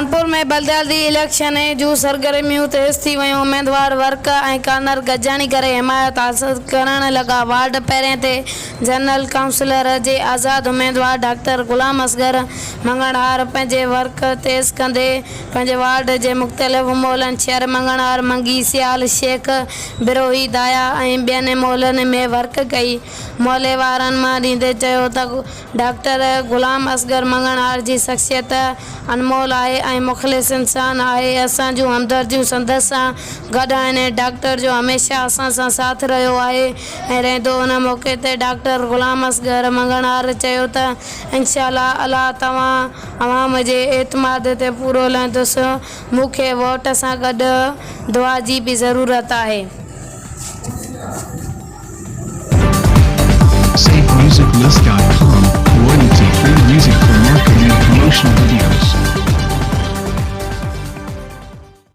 कानपुर में बलदाली इलेक्शन जूं सरगर्मियूं तेज़ थी वयूं। उम्मीदवार वर्क ऐं कार्नर गजानी करे हिमायत हासिल करण लॻा। वार्ड पहिरें ते जनरल काउंसिलर जे आज़ाद उम्मीदवार डॉक्टर गुलाम असगर मंगणहार पंहिंजे वर्क तेज़ कंदे पंहिंजे वार्ड जे मुख़्तलिफ़ मोहल्लनि शहर मंगणहार, मंगी, सियाल, शेख, बिरोही, दाया ऐं ॿियनि मोहल्लनि में वर्क कई। मोहल्ले वारनि मां ॾींदे चयो त डॉक्टर गुलाम असगर मंगणहार जी शख़्सियत अनमोल आहे ऐं मुख़लिस इंसान आहे। असां जूं हमदर्दियूं संदसि सां गॾु आहिनि। डॉक्टर जो हमेशह असां सां साथ रहियो आहे ऐं रहंदो। उन मौक़े ते डॉक्टर गुलाम असगर मंगणहार चयो त इंशाअल्लाह अल्लाह तव्हां अवाम जे एतमाद ते पूरो लहंदुसि। मूंखे वोट सां गॾु दुआ जी बि ज़रूरत आहे। SafeMusicList.com